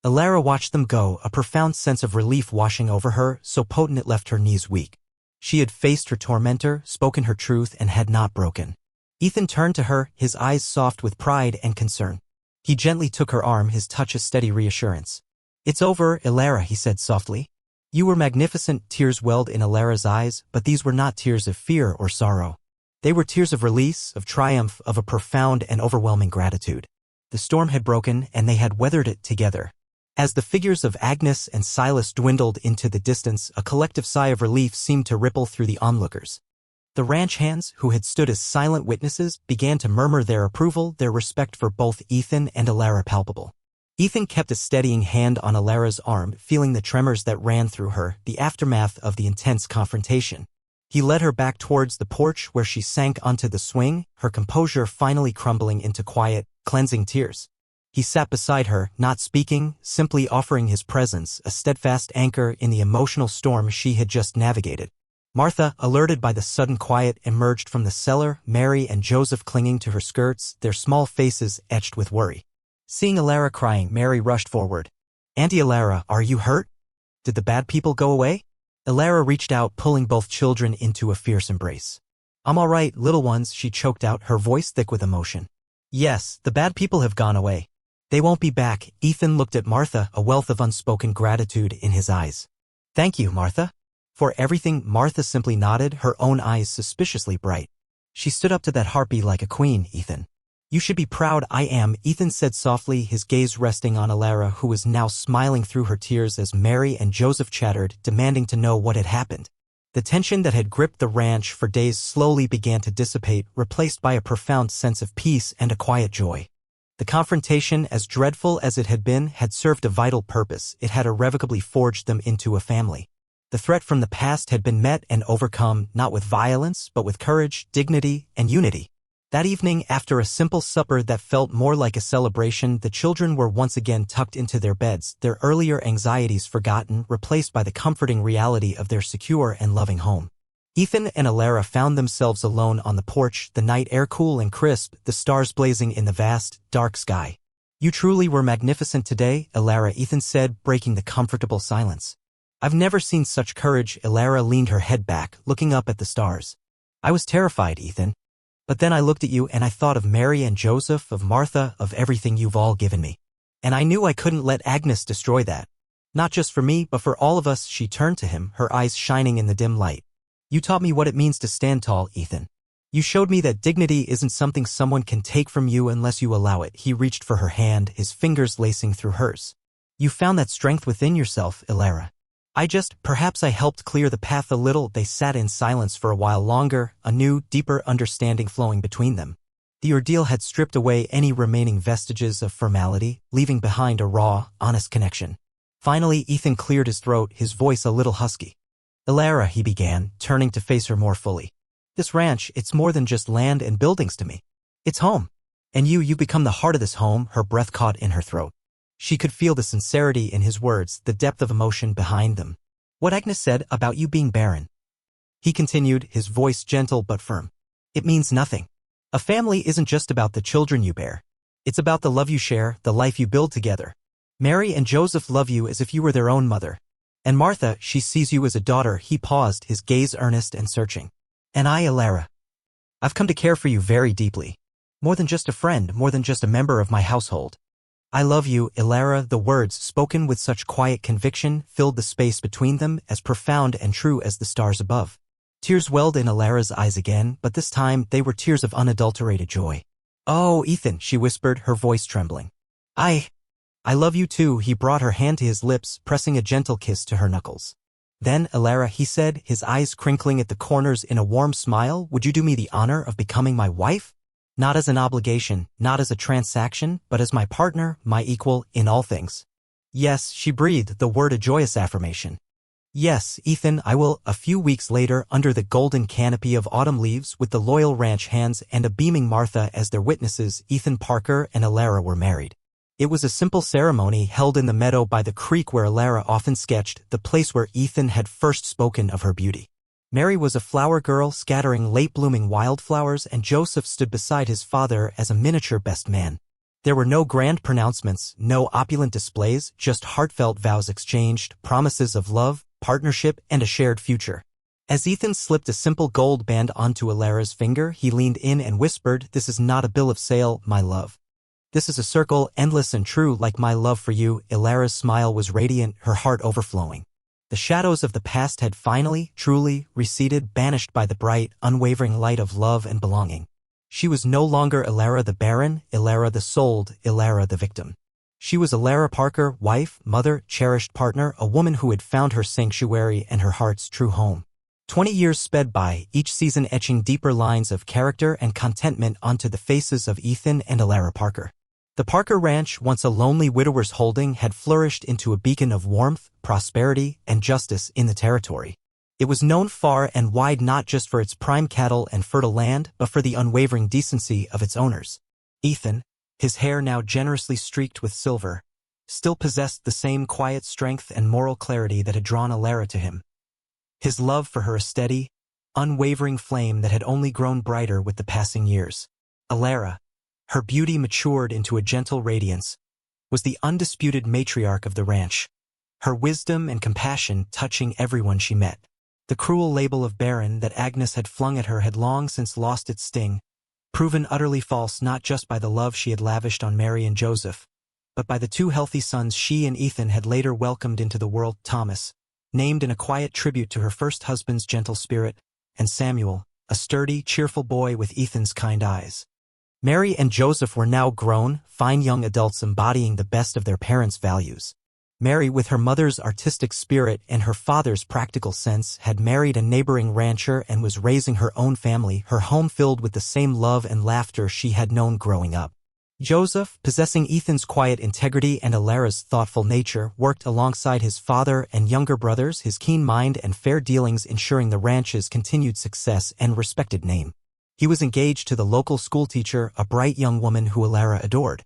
Alara watched them go, a profound sense of relief washing over her, so potent it left her knees weak. She had faced her tormentor, spoken her truth, and had not broken. Ethan turned to her, his eyes soft with pride and concern. He gently took her arm, his touch a steady reassurance. "It's over, Elara," he said softly. "You were magnificent." Tears welled in Elara's eyes, but these were not tears of fear or sorrow. They were tears of release, of triumph, of a profound and overwhelming gratitude. The storm had broken, and they had weathered it together. As the figures of Agnes and Silas dwindled into the distance, a collective sigh of relief seemed to ripple through the onlookers. The ranch hands, who had stood as silent witnesses, began to murmur their approval, their respect for both Ethan and Elara palpable. Ethan kept a steadying hand on Elara's arm, feeling the tremors that ran through her, the aftermath of the intense confrontation. He led her back towards the porch where she sank onto the swing, her composure finally crumbling into quiet, cleansing tears. He sat beside her, not speaking, simply offering his presence, a steadfast anchor in the emotional storm she had just navigated. Martha, alerted by the sudden quiet, emerged from the cellar, Mary and Joseph clinging to her skirts, their small faces etched with worry. Seeing Elara crying, Mary rushed forward. "Auntie Elara, are you hurt? Did the bad people go away?" Elara reached out, pulling both children into a fierce embrace. "I'm all right, little ones," she choked out, her voice thick with emotion. "Yes, the bad people have gone away. They won't be back." Ethan looked at Martha, a wealth of unspoken gratitude in his eyes. "Thank you, Martha." "For everything," Martha simply nodded, her own eyes suspiciously bright. "She stood up to that harpy like a queen, Ethan." "You should be proud." "I am," Ethan said softly, his gaze resting on Elara, who was now smiling through her tears as Mary and Joseph chattered, demanding to know what had happened. The tension that had gripped the ranch for days slowly began to dissipate, replaced by a profound sense of peace and a quiet joy. The confrontation, as dreadful as it had been, had served a vital purpose. It had irrevocably forged them into a family. The threat from the past had been met and overcome, not with violence, but with courage, dignity, and unity. That evening, after a simple supper that felt more like a celebration, the children were once again tucked into their beds, their earlier anxieties forgotten, replaced by the comforting reality of their secure and loving home. Ethan and Elara found themselves alone on the porch, the night air cool and crisp, the stars blazing in the vast, dark sky. "You truly were magnificent today, Elara," Ethan said, breaking the comfortable silence. "I've never seen such courage." Elara leaned her head back, looking up at the stars. "I was terrified, Ethan. But then I looked at you and I thought of Mary and Joseph, of Martha, of everything you've all given me. And I knew I couldn't let Agnes destroy that. Not just for me, but for all of us." She turned to him, her eyes shining in the dim light. "You taught me what it means to stand tall, Ethan. You showed me that dignity isn't something someone can take from you unless you allow it." He reached for her hand, his fingers lacing through hers. "You found that strength within yourself, Elara. Perhaps I helped clear the path a little." They sat in silence for a while longer, a new, deeper understanding flowing between them. The ordeal had stripped away any remaining vestiges of formality, leaving behind a raw, honest connection. Finally, Ethan cleared his throat, his voice a little husky. "Elara," he began, turning to face her more fully. "This ranch, it's more than just land and buildings to me. It's home. And you've become the heart of this home." Her breath caught in her throat. She could feel the sincerity in his words, the depth of emotion behind them. "What Agnes said about you being barren," he continued, his voice gentle but firm, "it means nothing. A family isn't just about the children you bear. It's about the love you share, the life you build together. Mary and Joseph love you as if you were their own mother. And Martha, she sees you as a daughter." He paused, his gaze earnest and searching. "And I, Elara, I've come to care for you very deeply. More than just a friend, more than just a member of my household. I love you, Elara." The words, spoken with such quiet conviction, filled the space between them, as profound and true as the stars above. Tears welled in Elara's eyes again, but this time they were tears of unadulterated joy. "Oh, Ethan," she whispered, her voice trembling. I love you too." He brought her hand to his lips, pressing a gentle kiss to her knuckles. "Then, Elara," he said, his eyes crinkling at the corners in a warm smile, "would you do me the honor of becoming my wife? Not as an obligation, not as a transaction, but as my partner, my equal, in all things." "Yes," she breathed, the word a joyous affirmation. "Yes, Ethan, I will." A few weeks later, under the golden canopy of autumn leaves, with the loyal ranch hands and a beaming Martha as their witnesses, Ethan Parker and Elara were married. It was a simple ceremony held in the meadow by the creek where Elara often sketched, the place where Ethan had first spoken of her beauty. Mary was a flower girl scattering late-blooming wildflowers, and Joseph stood beside his father as a miniature best man. There were no grand pronouncements, no opulent displays, just heartfelt vows exchanged, promises of love, partnership, and a shared future. As Ethan slipped a simple gold band onto Elara's finger, he leaned in and whispered, "This is not a bill of sale, my love. This is a circle, endless and true, like my love for you. Elara's smile was radiant, her heart overflowing. The shadows of the past had finally, truly, receded, banished by the bright, unwavering light of love and belonging. She was no longer Elara the barren, Elara the souled, Elara the victim. She was Elara Parker, wife, mother, cherished partner, a woman who had found her sanctuary and her heart's true home. 20 years sped by, each season etching deeper lines of character and contentment onto the faces of Ethan and Elara Parker. The Parker Ranch, once a lonely widower's holding, had flourished into a beacon of warmth, prosperity, and justice in the territory. It was known far and wide not just for its prime cattle and fertile land, but for the unwavering decency of its owners. Ethan, his hair now generously streaked with silver, still possessed the same quiet strength and moral clarity that had drawn Elara to him. His love for her a steady, unwavering flame that had only grown brighter with the passing years. Elara, her beauty matured into a gentle radiance, was the undisputed matriarch of the ranch, her wisdom and compassion touching everyone she met. The cruel label of barren that Agnes had flung at her had long since lost its sting, proven utterly false not just by the love she had lavished on Mary and Joseph, but by the two healthy sons she and Ethan had later welcomed into the world. Thomas, named in a quiet tribute to her first husband's gentle spirit, and Samuel, a sturdy, cheerful boy with Ethan's kind eyes. Mary and Joseph were now grown, fine young adults embodying the best of their parents' values. Mary, with her mother's artistic spirit and her father's practical sense, had married a neighboring rancher and was raising her own family, her home filled with the same love and laughter she had known growing up. Joseph, possessing Ethan's quiet integrity and Elara's thoughtful nature, worked alongside his father and younger brothers, his keen mind and fair dealings ensuring the ranch's continued success and respected name. He was engaged to the local schoolteacher, a bright young woman who Elara adored.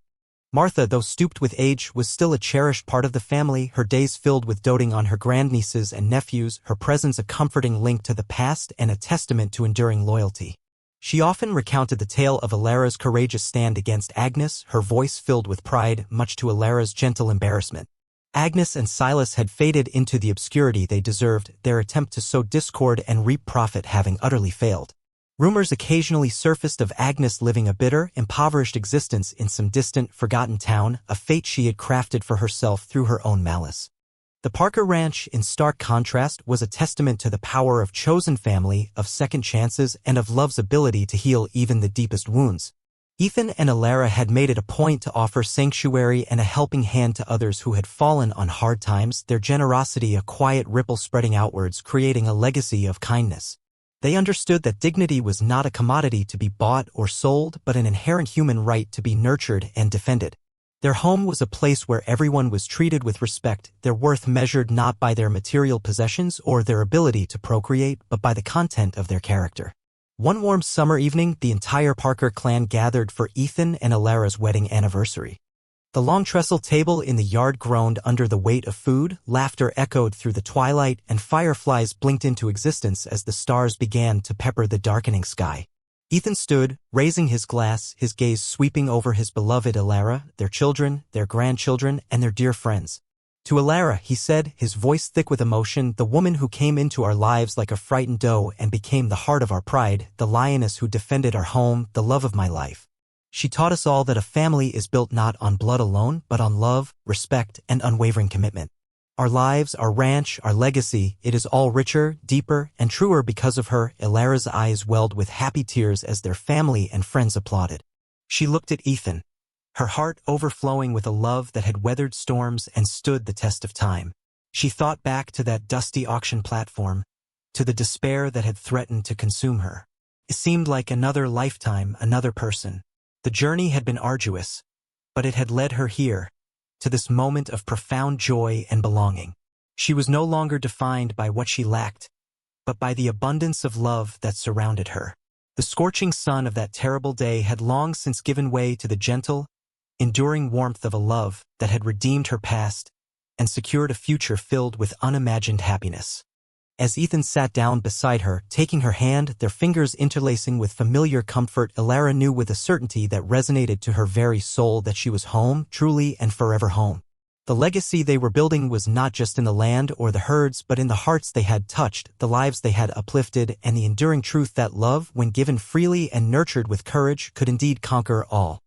Martha, though stooped with age, was still a cherished part of the family, her days filled with doting on her grandnieces and nephews, her presence a comforting link to the past and a testament to enduring loyalty. She often recounted the tale of Elara's courageous stand against Agnes, her voice filled with pride, much to Elara's gentle embarrassment. Agnes and Silas had faded into the obscurity they deserved, their attempt to sow discord and reap profit having utterly failed. Rumors occasionally surfaced of Agnes living a bitter, impoverished existence in some distant, forgotten town, a fate she had crafted for herself through her own malice. The Parker Ranch, in stark contrast, was a testament to the power of chosen family, of second chances, and of love's ability to heal even the deepest wounds. Ethan and Elara had made it a point to offer sanctuary and a helping hand to others who had fallen on hard times, their generosity a quiet ripple spreading outwards, creating a legacy of kindness. They understood that dignity was not a commodity to be bought or sold, but an inherent human right to be nurtured and defended. Their home was a place where everyone was treated with respect, their worth measured not by their material possessions or their ability to procreate, but by the content of their character. One warm summer evening, the entire Parker clan gathered for Ethan and Elara's wedding anniversary. The long trestle table in the yard groaned under the weight of food, laughter echoed through the twilight, and fireflies blinked into existence as the stars began to pepper the darkening sky. Ethan stood, raising his glass, his gaze sweeping over his beloved Elara, their children, their grandchildren, and their dear friends. To Elara, he said, his voice thick with emotion, the woman who came into our lives like a frightened doe and became the heart of our pride, the lioness who defended our home, the love of my life. She taught us all that a family is built not on blood alone, but on love, respect, and unwavering commitment. Our lives, our ranch, our legacy, it is all richer, deeper, and truer because of her. Elara's eyes welled with happy tears as their family and friends applauded. She looked at Ethan, her heart overflowing with a love that had weathered storms and stood the test of time. She thought back to that dusty auction platform, to the despair that had threatened to consume her. It seemed like another lifetime, another person. The journey had been arduous, but it had led her here, to this moment of profound joy and belonging. She was no longer defined by what she lacked, but by the abundance of love that surrounded her. The scorching sun of that terrible day had long since given way to the gentle, enduring warmth of a love that had redeemed her past and secured a future filled with unimagined happiness. As Ethan sat down beside her, taking her hand, their fingers interlacing with familiar comfort, Elara knew with a certainty that resonated to her very soul that she was home, truly and forever home. The legacy they were building was not just in the land or the herds, but in the hearts they had touched, the lives they had uplifted, and the enduring truth that love, when given freely and nurtured with courage, could indeed conquer all.